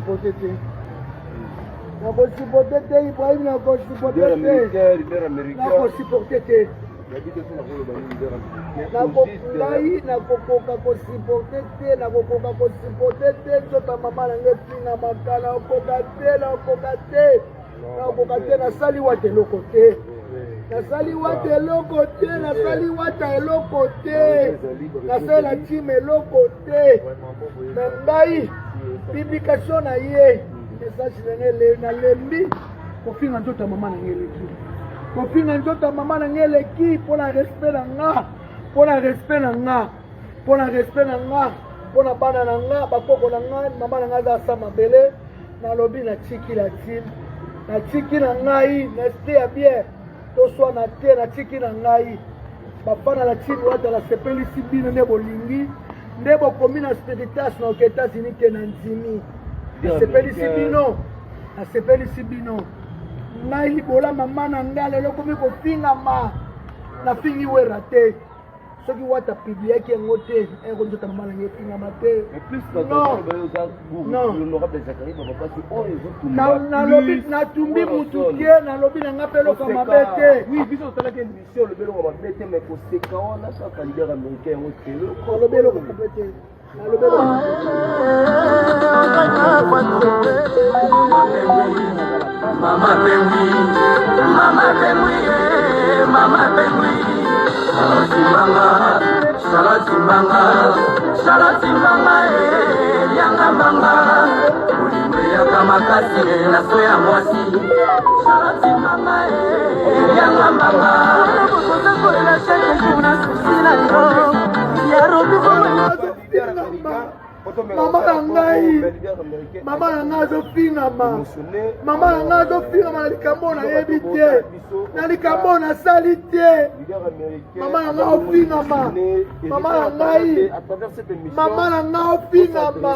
supporter te. Nako supporter te Ibrahim, nako supporter te. Nako supporter te. Nakokoka kosupporter te, nakokoka kosupporter te, nzota mama na ngai pinga makala, nakoka te, nasali wate eloko te. Nasali wate eloko te, nasali wata eloko te, nasali la team eloko te. Ngai, publication na ye, message na lembi, kofinga nzota mama na ngai leki. Kofinga nzota mama na ngai leki, pona respect na nga, pona respect na nga, pona respect na nga, pona bana na nga, bakoko na nga, mama na nga za sa mabele, na lobi na chiki la team, na chiki na ngai, na stay ya bien. Toswa na te na tiki na ngai bapana la chini wata la sepeli sibino ne bolingi nde bokomi na spiritas na États-Unis ke na nzimi na sepeli sibino ngai libola mama na ngai lelo komi kofingama na fingi wera te soki wata pibiaki yango te eko nzota mama na ngai fingama te nalobi natumbi mutu te nalobi na nga mpe loka mabe te biso totalaki émission olobi eloko mabe te mais koseka wana kaka leader américain yango te olobi eloko mabe te nalobi eloko Mama Pengui, Shalatimanga, Yanga Manga, Ulimia Kamakasi, Nasoya Mwasi, Shalatimanga, Yanga Manga, mama na ngai azofingama mama na ngai azofingama na likambo nayebi te na likambo nasali te mama na ngai ofingama mama na ngai ofingama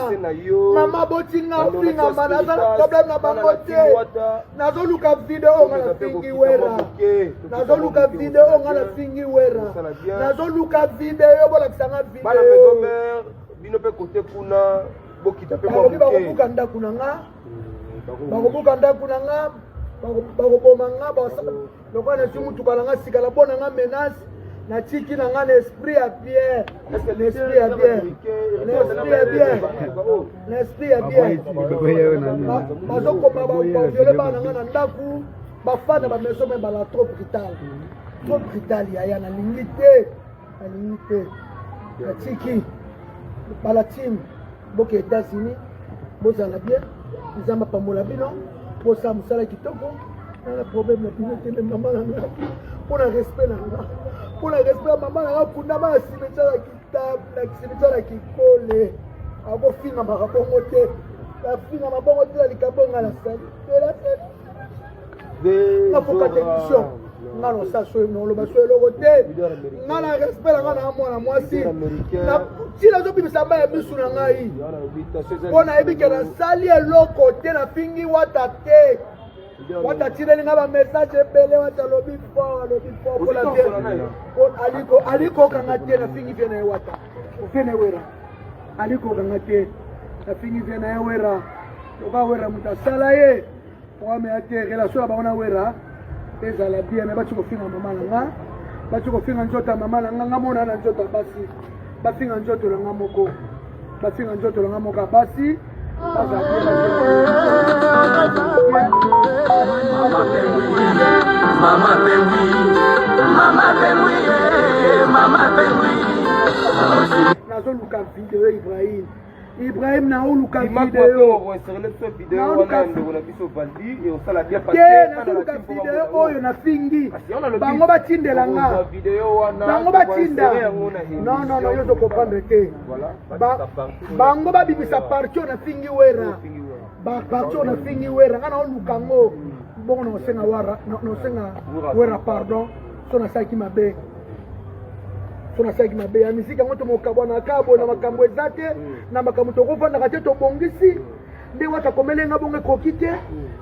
mama botinga ofingama nazala problème na bango te nazoluka video nga nafingi wera nazoluka video nga nafingi wera nazoluka video bolakisanga video bino pe kote kuna bokita pe bakobuka ndaku na nga bakobuka ndaku na nga bakoboma nga lokola nasi mutuka na nga sikala bona nga menace na tiki na nga na esprit ya bien bazokoma baviole bana na nga na ndaku bafana bameso me bala trop brutal yaya nalingi te na tiki bala team boke États-Unis bozala bien nzamba pambola bino bosala mosala kitoko na problème na bino te mama na nga mpona respect na nga mpona respect ya mama na nga kundama na cimetière ya kitable na cimetière ya kikole akofingama bongo te afingama bongo te na likambo nga na sali nafoka télévision nga na osa so noloba so eloko te nga na respect na nga na mwana mwasi tina azobimisa mba ya misu na ngai mpo nayebi ke nasali eloko te nafingi wata te wata tineli nga bamessage ebele wata alobi fort alikokanga te nafingi vie na ye wata vie na ye wera alikokanga te nafingi vie na ye wera loka wera moto asala ye oameya te relation na bango na wera ezala bien me bati kofinga mama na nga bati kofinga nzoto ya mama na nga nga mona na nzoto ya basi bafinga nzoto na nga moko bafinga nzoto na nga moko ya basi nazoluka video Ibrahim na uluka video oyo na fingi bango batindela nga bango batinda non yo to comprendre te bango babimisa parti na fingi wera parti na fingi wera nga na uluka ngo bongo na osenga wera pardon so na saki mabe ya miziki yango tomokabwa na kabo na makambo eza te na makambo tokofandaka te tobongisi nde wata komelenga bongo ekoki te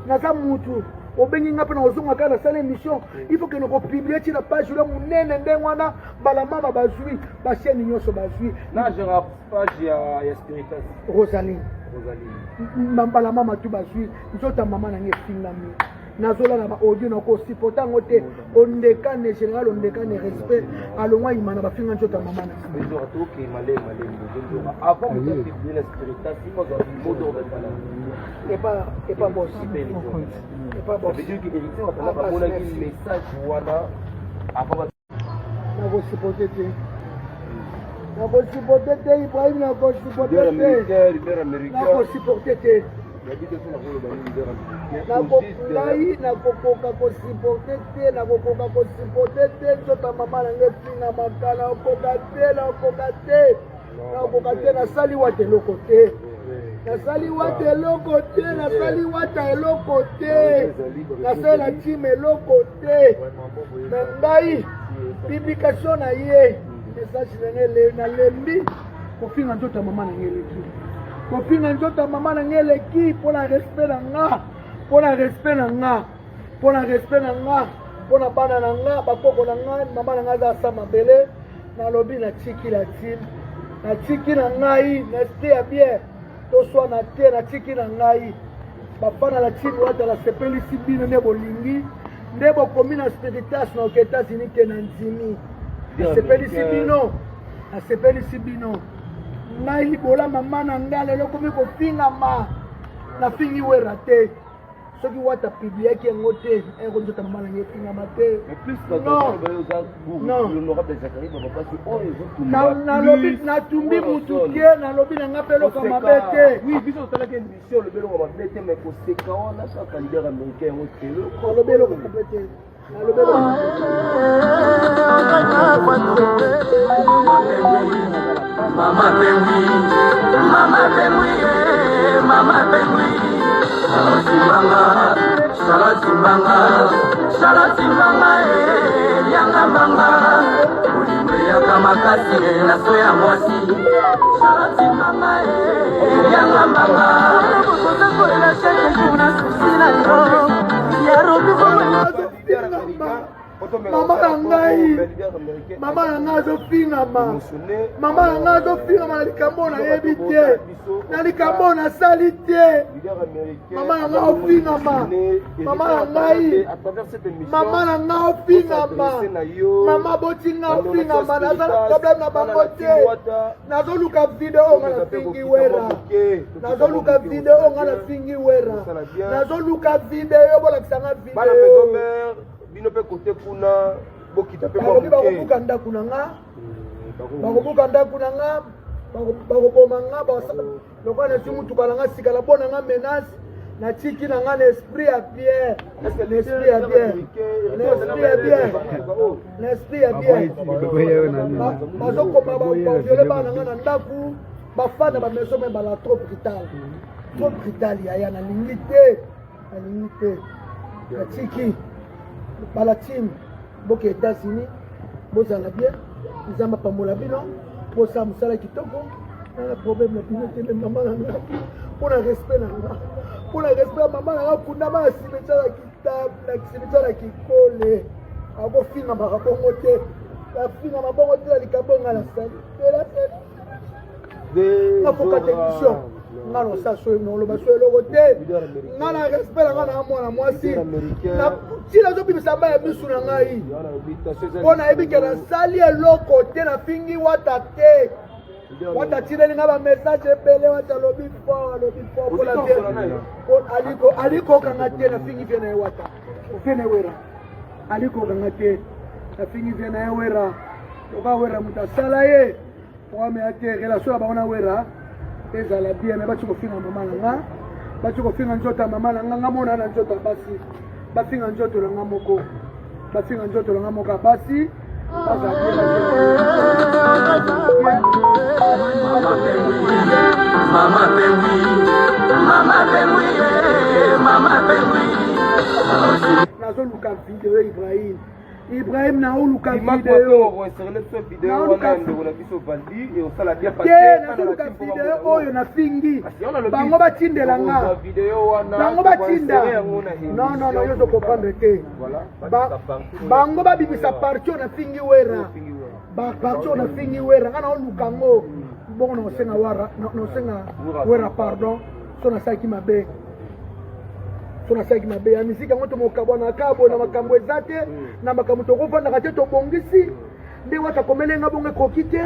naza mutu obengi nga mpe na ozonga kaka nasala émission il faut ke nokopiblie ti na page oyo monene ndenge wana mbala mama bazwi basieni nyonso bazwi na gera page ya spiritas Rosalie mbala mama tu bazwi nzota mama nange efingami nazolala baaudio nakosipote yango te ondekane général ondekane respect alongwa yima na bafinga nzota mama na epa bosi nakosipote te nakosipote te Ibrahim nakosipote te ngai nakokoka kosipote te nzota mama nange finga makala nakoka te nasali wata eloko te nasali wata eloko te nasala time eloko te me ngai publication na ye message nange nalembi kofinga nzota mama nange eleki kofinga nzota mama nange eleki mpona respect na nga mpona bana na nga bakoko na nga mama na nga aza asa mabele nalobi natiki na time natiki na ngai neste ya bien toswana te natiki na ngai bafana la time wata nasepelisi bino nde bolingi nde bokomi na spiritas na oke Etats-Unis te na ndimi nasepelisi bino ngai libola mama na ngai lelo komi kofingama nafingi wera te soki wata pibliaki yango te eko nzota mama nange efingama te nalobi natumbi mutu te nalobi nanga mpe eloko mabe te nalobi eloko mabe te Mama Pengui, Shalatimanga, Yanga Manga, Ulimea Kamakasi, Nasoya Mosi, Shalatimanga, Yanga Manga, mama na ngai azofingama na likambo nayebi te na likambo nasali te mama na ngai ofingama mama na ngai ofingama mama botinga ofingama nazala problème na bango te nazoluka video nga nafingi wera nazoluka video bolakisanga video bino pe kote kuna bokita pe bakobuka ndaku na nga bakoboma nga lokola nesi mutuka na nga sikala mpo na nga menace natiki na nga na esprit ya bien bazokoma baviole bana na nga na ndaku bafana bameso me bala trop brutal yaya nalingi te natiki bala team boke États-Unis bozala bien nzamba pambola bino bosala mosala kitoko nana problème na bino te me mama na nga mpona respect na nga mama na nga kundama na cimetière ya kikole akofingama bongo te afingama bongo te na likambo nga na sali nafoka télévision nga nosa so noloba so eloko te nga na respect na nga na mwana mwasi ntina azobimisa mba ya misu na ngai mpo nayebi ke nasali eloko te nafingi wata te wata tineli nga bamessage ebele wata alobi fort alikokanga te nafingi vie na ye wata vie na ye wera alikokanga te nafingi vie na ye wera toka wera moto asala ye oameya te relation ya bango na wera ezala bien me bati kofinga mama na nga bati kofinga nzota mama na nga mona na nzota basi bafinga nzoto na nga moko basi Mama Pengui nazoluka video Ibrahim naoluka video oyo nafingi bango batindela nga non yo tokomprendre te bango babimisa parti oyo nafingi wera parti oyo nafingi wera nga naoluka ngo bon no senga wara no senga wera pardon sona saki mabe ya misika ngoto mokabwa na kabo na makambo ezate na makambo tokofanda kate tobongisi nde wata komelenga bonge kokite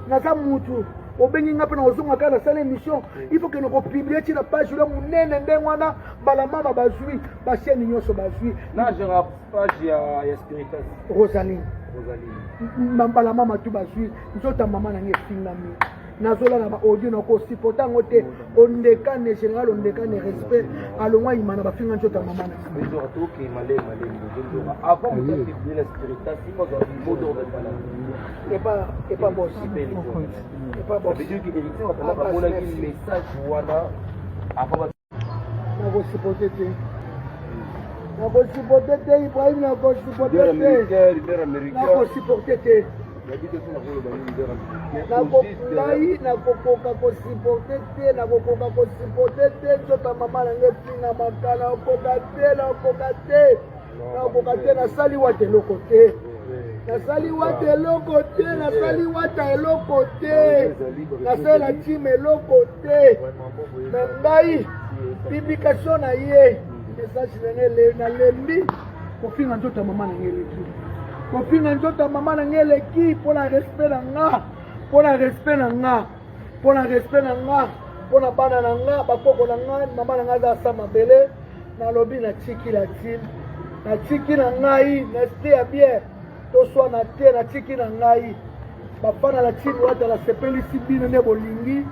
na za mutu obengi ngape na ozonga kala sala émission il faut que nous publier sur la page là munene ndengwana bala mama bazui ba chaîne nyoso bazui na je page ya Spiritas Rosaline mbala mama tu bazui nzota mama na ngefingami nazola na ba audio na ko supporta ngote ondeka ne général ondeka ne respect alongwa imana ba finga nzota mama na mais on to que malé avant de publier la Spiritas il faut avoir une mot d'ordre et pas boss et pas boss veut dire que Eric on a pas mon message voilà avant na ko supporter te Ibrahim na ko supporter te nakokoka kosipote te nzota mama nange finga makala okoka te nasali wata eloko te nasala time eloko te me ngai publication na ye message nenge nalembi kofinga nzota mama nange eleki kopinga nzota mama na ngeleki pona respect na nga pona bana na nga bakoko na nga mama na nga za sa mabele nalobi na tiki la tim na tiki na ngai na esprit ya bien toswa na te na tiki na ngai bafana la tim wata la sepelisi bino nde bolingi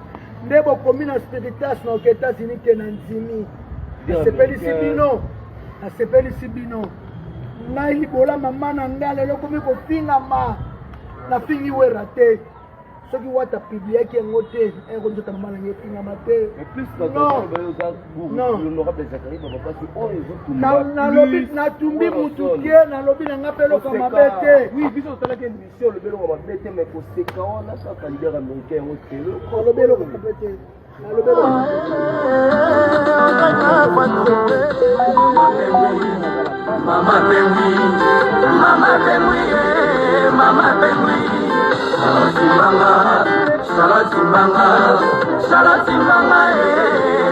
nde bokomi na Spiritas na oke États-Unis te na nzimi nasepelisi bino ngai libola mama na nga lelo komi kofingama nafingi wera te soki wata publiaki yango te ekonzota mama na ngai efingama te nalobi natumbi mutu te nalobi na nga mpe eloko mabe te nalobi eloko mabe te Mama Pengui, Shalatimanga,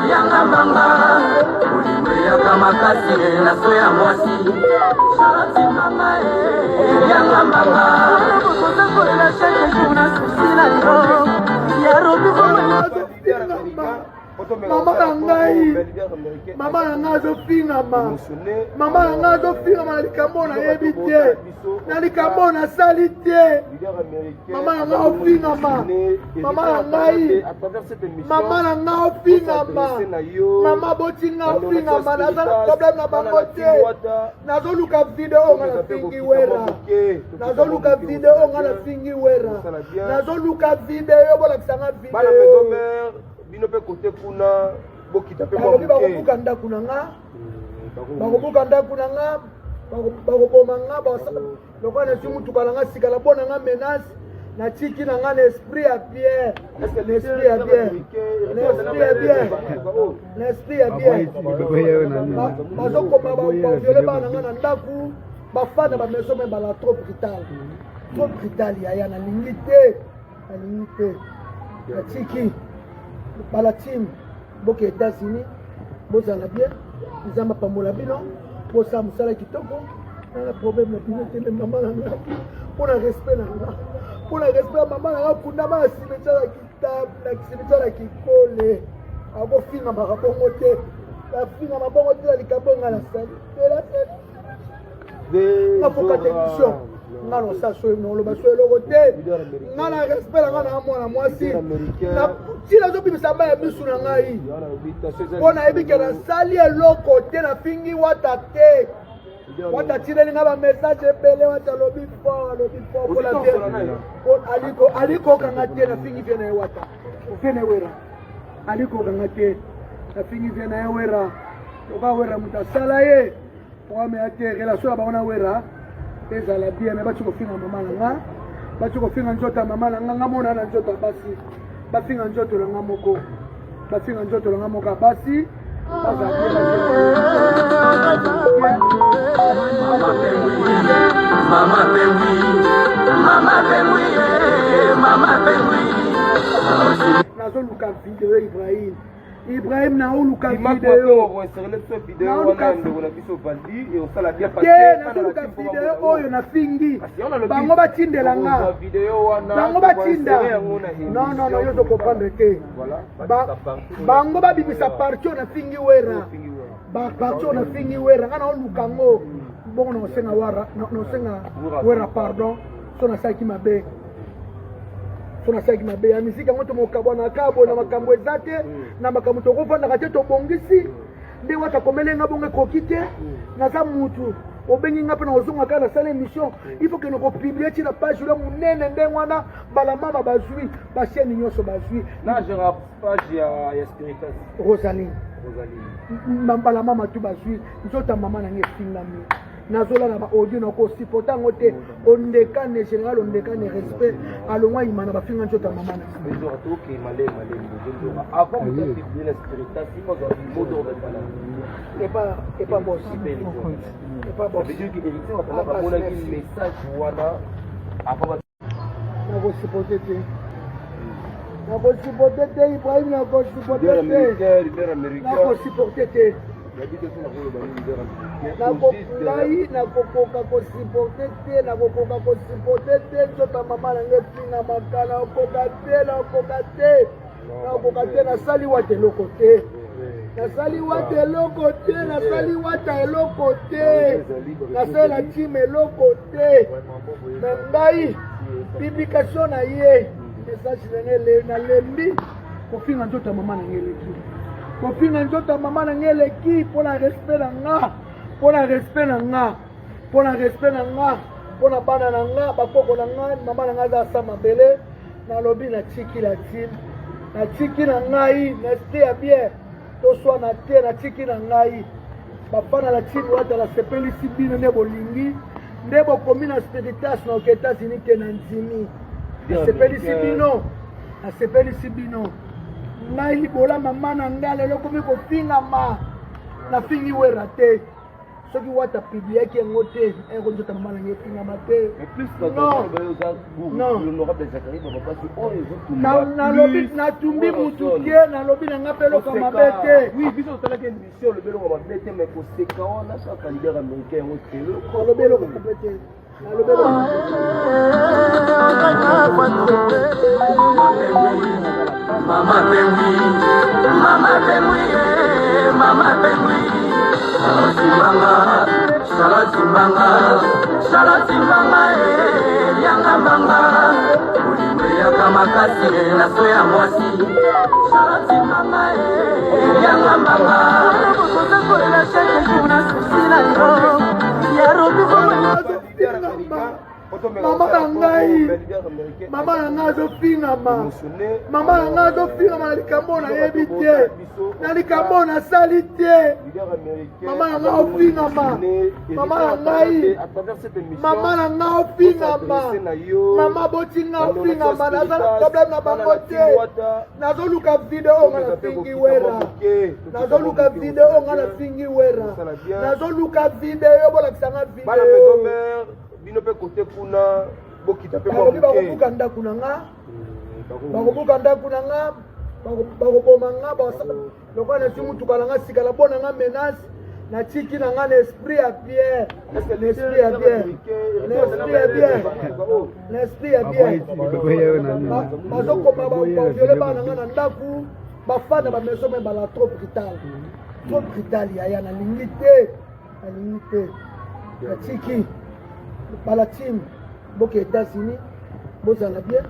Yanga Manga, Ulimwea kama kasi na soya mwasi, Shalatimanga, Yanga Manga, Kukola shaka kuna kusina yo, ya robi mama na nga azofingama na likambo nayebi te na likambo nasali te mama na nga ofingama mama na nga ofingama mama botinga ofingama naza na problème na bango te nazoluka video nga nafingi wera nazoluka video bolakisanga video bino pe kote kuna bokita pe mwa muke bakobuka ndaku na nga bakoboma nga lokola nasi mutuka na nga sikala mpo na nga menace natiki na nga na esprit ya bien bazokoma baviole bana na nga na ndaku bafana bameso me bala trop brutal yaya nalingi te natiki bala team boke États-Unis bozala bien nzamba pambola bino bosala mosala kitoko na problème na bino te mama na nga mpona respect na nga mama na nga kundama na simetiala na kikole akofingama bongo te bafingama bongo te na likambo nga na sali ngafokata émission nga nosa so noloba so eloko te nga na respect na nga na mwana mwasi tina azobimisa mba ya misu na ngai mpo nayebi ke nasali eloko te nafingi wata te wata tineli nga bamessage ebele wata alobi fort alikokanga te nafingi vie na ye wata ofie na ye wera alikokanga te nafingi vie na ye wera oka wera moto asala ye okamea te relation na bango na wera ezala bien me bati kofinga mama na nga bati kofinga nzoto ya mama na nga nga mona na nzoto ya basi bafinga nzoto na nga moko basi Mama Pengui, nazoluka video Ibrahim na uluka video te nazoluka video oyo na fingi bango batindela nga non yo zo comprendre te bango babimisa parti na fingi wera parti na fingi wera nga na uluka ngo bongo no senga wera pardon so na saki mabe ya miziki yango tomokabwa na kabo na makambo eza te na makambo tokovandaka te tobongisi nde wata komelenga bongo ekoki te naza mutu obengi nga mpe na ozonga kaka nasala émission il faut ke nokopiblie ti na page oyo monene ndenge wana mbala mama bazwi basieni nyonso bazwi Rosaline mbala mama tu bazwi nzota mama nange efingami nazola na baaudio na kosipota yango te ondekane général ondekane respect alongwa yima na bafinga nzota mama na nakosipote te Ibrahim nakosipote te nakokoka kosipote te nzota mama nange pinga makala nakoka te nasali wata eloko te nasali na time eloko te me ngai publication na ye message nange nalembi kofinga nzota mama nange eleki kopinga nzota mama nange eleki mpona respect na nga mpona bana na nga bakoko na nga mama na nga aza asa mabele nalobi natiki na time natiki na ngai neste ya bien toswana te natiki na ngai bafana na time wata nasepelisi bino nde bolingi nde bokomi na spiritas na oke Etats-Unis te na nzimi nasepelisi bino ngai libola mama na nga lelo komi kofingama nafingi wera te soki wata pibliaki yango te eko nzota mama nange efingama te nalobi natumbi mutu te nalobi nanga mpe eloko mabe te nalobi eloko mabe te Mama Pengui, Shalazimbanga, Yanga Manga, Ulimwea kama kasi na soya mwasi, Shalazimbanga, Yanga Manga, mama na nga azofingama na likambo nayebi te na likambo nasali te mama na nga ofingama mama na nga ofingama mama botinga ofingama naza na problème na bango te nazoluka video nga nafingi wera nazoluka video bolakisanga video bino pe kote kuna bokita pe bakobuka ndaku na nga bakoboma nga lokola nasi mutuka na nga sikala mpo na nga menace natiki na nga na esprit ya bien bazokoma baviole bana na nga na ndaku bafana bameso me bala trop brutal yaya nalingi te natiki bala team boke États-Unis bozala bien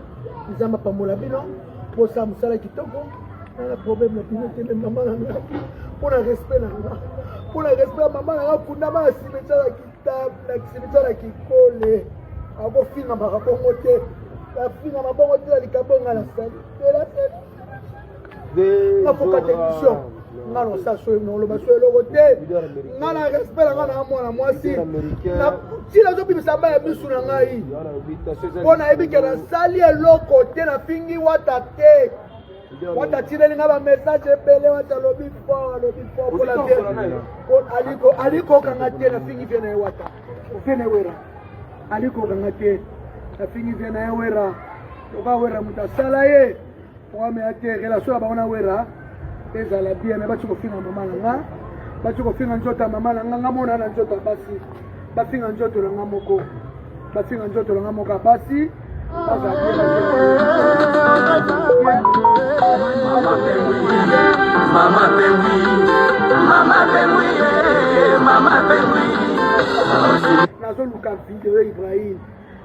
nzamba pambola bino bosala mosala kitoko nana problème na bino te mama na nga mpona respect na nga ya mama na nga kundama na simitala kikole akofingama bongo te afingama bongo te na likambo nga na sali nafoka télévision nga na osala so noloba so eloko te nga na respect na nga na mwana mwasi ntina azobimisa mba ya misu na ngai mpo nayebi ke nasali eloko te nafingi wata te wata tineli nga bamessage ebele wata alobi fort alikokanga te nafingi vie na ye wata vie na ye wera alikokanga te nafingi vie na ye wera oka wera moto asala ye programme ya te relation na bango na wera ezala bien mais bati kofinga mama na nga bati kofinga nzoto ya mama na nga nga mona na nzoto ya basi bafinga nzoto na nga moko bafinga nzoto na nga moko ya basi baza nazoluka video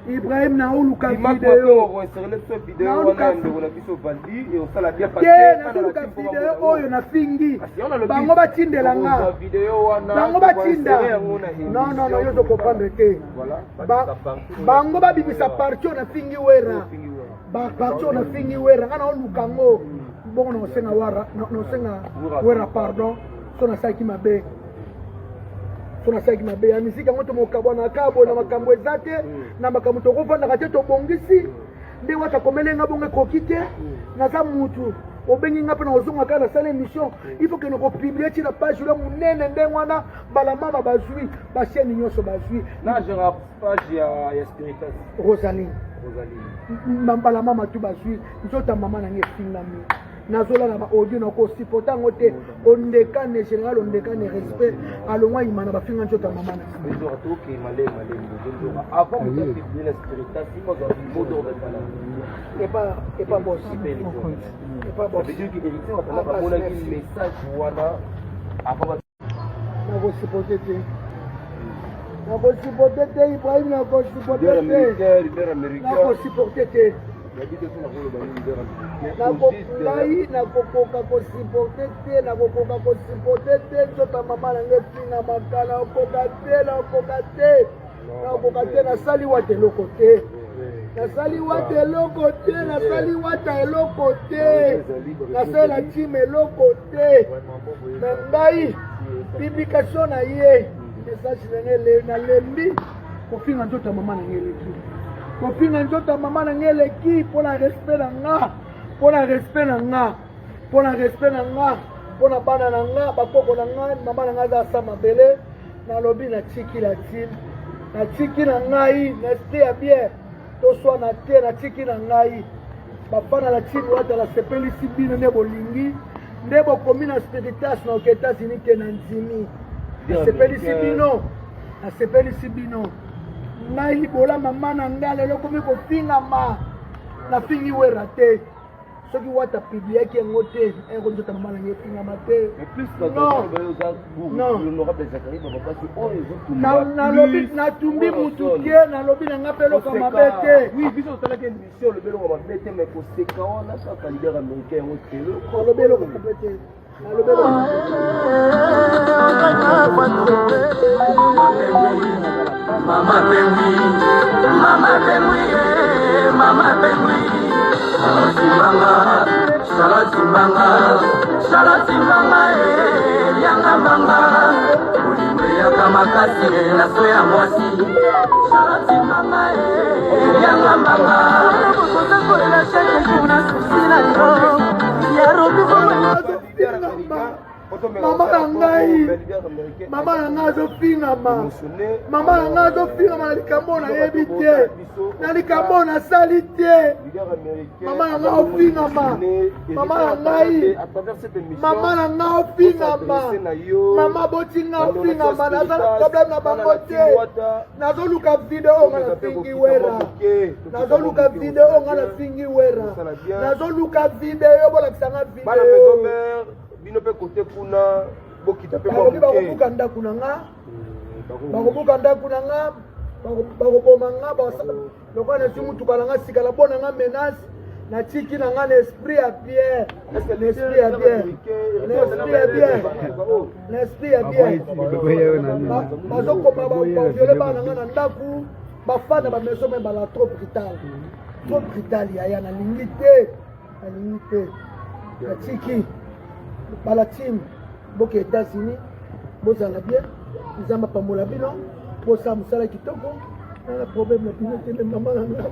Ibrahim na uluka video oyo na fingi bango batindela nga bango batinda non yo to comprendre te bango babimisa parti na fingi wera parti na fingi wera nga na uluka ngo bongo na osenga wera pardon so na saki mabe sona saki mabe ya misika ngo to mokabona kabo na makambo ezate na makambo to kofanda kate to bongisi nde wata komelenga bonge kokite na za mutu obengi nga pe na ozonga kana sala émission il faut que nous publier ci na page la munene ndengwana bala mama bazui ba chaîne nyonso bazui na je page ya Spiritas Rosalie mbala mama tu bazui nzota mama na ngefingami nazola na ba audio na ko supporta ngote ondekane général ondekane respect alongwa imana ba finga nzota mama na ndio atoke male avant de publier la Spiritas il faut que modo betala et pas bon et pas bon veut dire que hérité on a pas mon message wana avant na ko supporter te Ibrahim na ko supporter te na ko supporter te nakokoka kosupporte te nzota mama na nge tina makala okoka te nasali wata eloko te nasali wata eloko te nasala time eloko te me ngai publication na ye message nenge nalembi kofinga nzota mama na nge eleki kofinga nzota mama na nge eleki mpona respect na nga mpona bana na nga bakoko na nga mama na nga aza asa mabele nalobi natiki na tine natiki na ngai neste ya bien toswana te natiki na ngai bafana na tine wata nasepelisi bino nde bolingi nde bokomi na Spiritas na États-Unis te na nzimi nasepelisi bino ngai libola mama na nga lelo komi kofingama nafingi wera te soki wata publiaki yango te eko nzota mama na ngai efingama te nalobi natumbi mutu te nalobi na nga mpe eloko mabe te alobi eloko mabe te Mama Pengui, Shalatimanga, Yanga Manga, Ulimwea kama kasi na soya mwasi, Shalatimanga, Yanga Manga, mama na ngai azofingama na likambo nayebi te na likambo nasali te mama na ngai ofingama mama na ngai ofingama mama botinga ofingama naza na problème na bango te nazoluka video nga nafingi wera nazoluka video bolakisanga video bino pe kote kuna bokita pe bakobuka ndako na nga bakoboma nga lokola nesi mutuka na nga sikala mpo na nga menace natiki na nga na esprit ya bien bazokoma baviole bana na nga na ndako bafana bameso me bala trop brutal yaya nalingi te natiki bala team boke États-Unis bozala bien nzamba pambola bino bosala mosala kitoko nana problème na bino te me mama na nga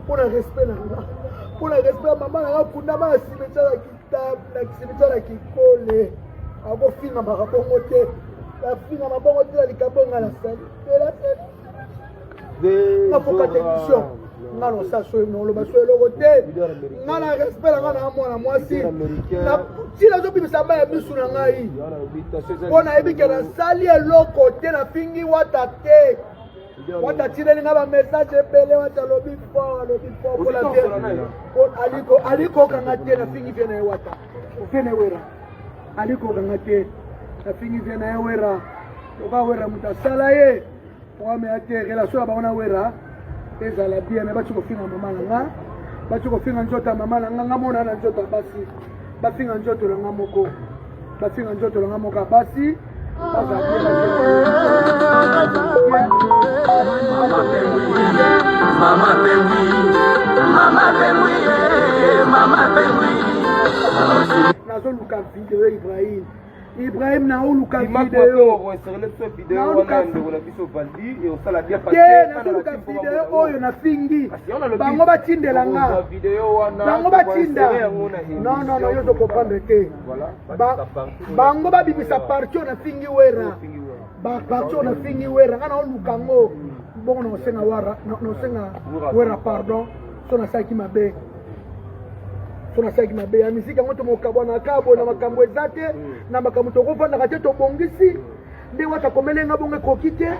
mpona respect na nga mama na nga kundama na cimetière ya kikole akofingama bongo te afingama bongo te na likambo nga na sali nafoka télévision nga no sa so no lo ba so lo côté nga na respect nga na mwana mwasi na tila zo bimisa ba ya bisu na ngai pona ebike na sali eloko te na fingi wata te wata tireli nga ba message ebele wata lobi fort pola bien aliko kanga te na fingi vena e wata vena wera aliko kanga te na fingi vena e wera oka wera mutasala ye oame ate relation ba ona wera ezala bien me batu ko finga mama nga batu ko finga njota mama nga ngamona na njota basi bafinga njoto la nga moko bafinga njoto la nga moko basi nazo luka video Ibrahim na uluka video oyo na fingi bango batindela nga bango batinda non yo zo comprendre te bango babimisa partie na fingi wera partie na fingi wera nga na uluka ngo bongo no senga wera pardon so na saki mabe sona saki mabe ya miziki yango tomokabwa na kabo na makambo ezate na makambo tokofanda te tobongisi nde wata komelenga bongo ekoki te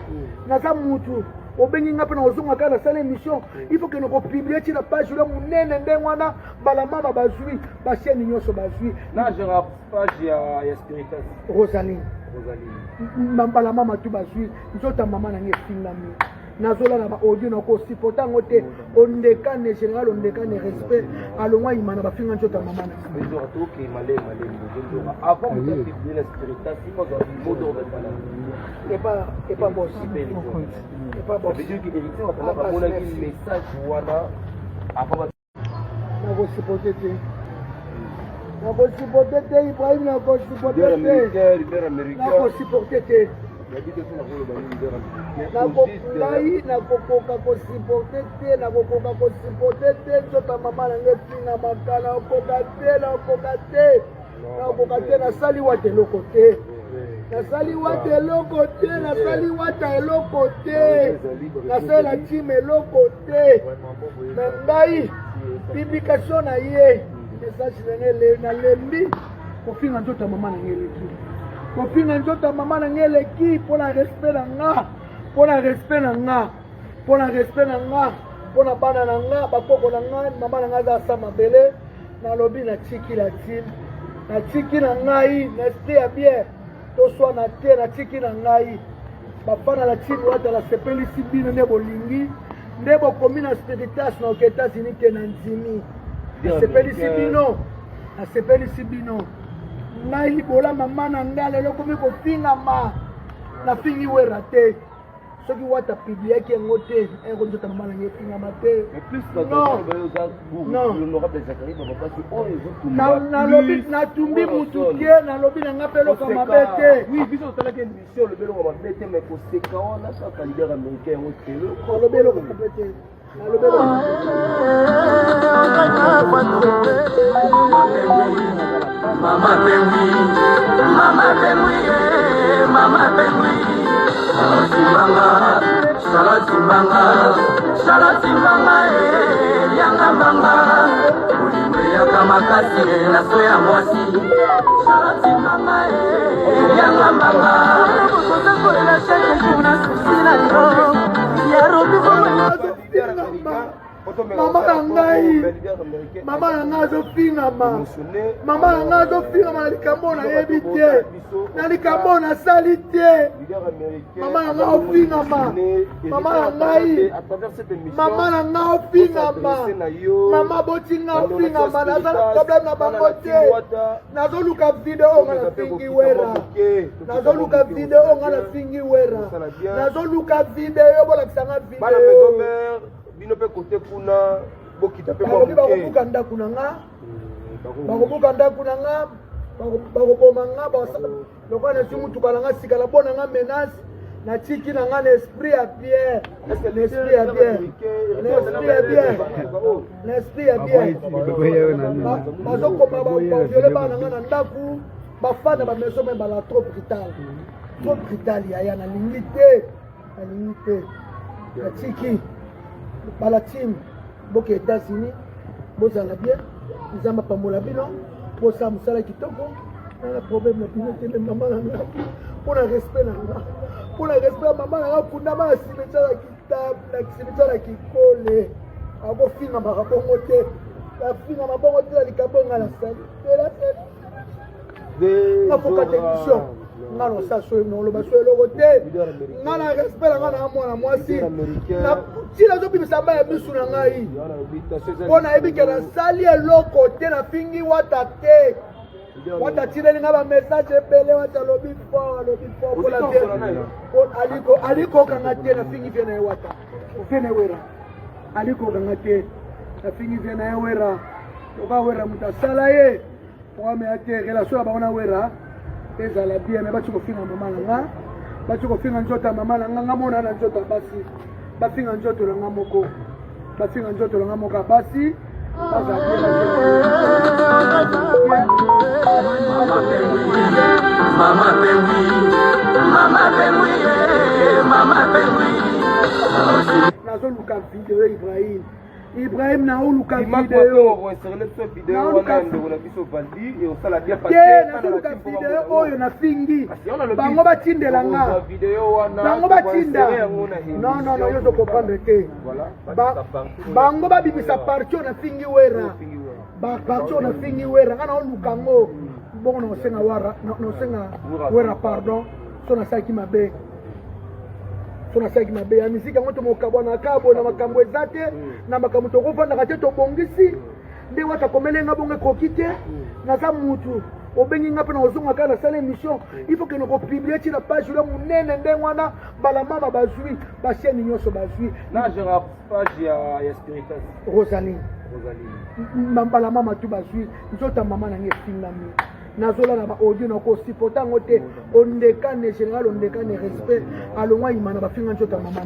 naza mutu obengi nga mpe na ozonga kaka nasala émission il faut ke nokopiblie ti na page ule monene ndenge wana mbala mama bazwi basieni nyonso bazwi na gera page ya Spiritas Rosaline mbala mama tu bazwi nzota mama nange efingami nazola na audio na ko supporta ngote ondekane général ondekane respect alongwa imana bafinga nzota mama na bezo to ke male ndio avant de publier la Spiritas il faut avoir une mode de balance et pas bon et pas bon bezo ki éviter on va pas monaqui message wana avant na ko supporter te Ibrahim na ko supporter te nakokoka kosiporte te nzota mama nange mpinga makala okoka te nasali wata eloko te nasali eloko te nasalela time eloko te me ngai publication na ye message nenge nalembi kofinga nzota mama nange eleki kopinga nzota mama na nge eleki mpona respect na nga mpona bana na nga bakoko na nga mama na nga aza asa mabele nalobi natiki na tim natiki na ngai na esprit ya bien toswana te natiki na ngai bafana na timi wata nasepelisi bino nde bolingi nde bokomi na Spiritas na oke Etats-Unis te na nzimi nasepelisi bino ngai libola mama na nga lelo komi kofingama nafingi wera te soki wata pibliaki yango te eko nzota mama na nga efingama te natumbi mutu te nalobi na nga mpe eloko mabe te nalobi eloko mabe te Mama Pengui, Shalatimanga, Yanga Manga, Ulimwea kama kasi na soya mwasi, Shalatimanga, Yanga Manga, mama na nga azofingama na likambo nayebi te na likambo nasali te mama na nga ofingama mama na ngai mama na nga ofingama mama botinga ofingama naza na problème na bango te nazoluka video nga na fingi wera nazoluka video nga na fingi wera nazoluka video bolakisanga video bino pe kote kuna bokita pe mwa bakobuka ndaku na nga bakoboma nga lokola nesi mutuka na nga sikala bona nga menace natiki na nga na esprit ya bien bazokoma baviole bana nga na ndaku bafana bameso me bala trop brutal yaya nalingi te natiki bala tim boke États-Unis bozala bien nzamba pambola bino bosala mosala kitoko nana problème na bino te mama na nga mpona respect na nga mpona respect ya mama na nga kundama na cimetière ya kitable na cimetière ya kikole akofingama bongo te afingama bongo te na likambo nga na sali nafoka télévision nga na osala so noloba so eloko te nga na respect na nga na mwana mwasi ntina azobimisa mba ya misu na ngai mpo nayebi ke nasali eloko te nafingi wata te wata tileli nga bamessage ebele wata alobi fort alikokanga te nafingi vie na ye wata vie na ye wera alikokanga te nafingi vie na ye wera oka wera moto asala ye okamea te relation ya bango na wera ezala bien me bati kofinga mama na nga bati kofinga nzoto ya mama na nga nga mona na nzoto ya basi bafinga nzoto na nga moko bafinga nzoto na nga moko ya basi nazoluka video Ibrahim na uluka video oyo na fingi bango batindela nga bango batinda non yo zo comprendre te bango babimisa parti na fingi wera parti na fingi wera nga na uluka ngo bongo na osenga wera pardon so na saki mabe ya miziki yango tomokabwa na kabo na makambo eza te na makambo tokofandaka te tobongisi nde wata komelenga bongo ekoki te naza mutu obengi nga mpe na ozonga kaka nasala émission il faut ke nokopiblie ti na page ule monene ndenge wana mbala mama bazwi basieni nyonso bazwi nagera page ya spiritas rosaline mbala mama tu bazwi nzota mama nange efingami nazolala baaudio nakosipota yango te ondekane général ondekane respect alongwa yima na bafinga nzoto ya mama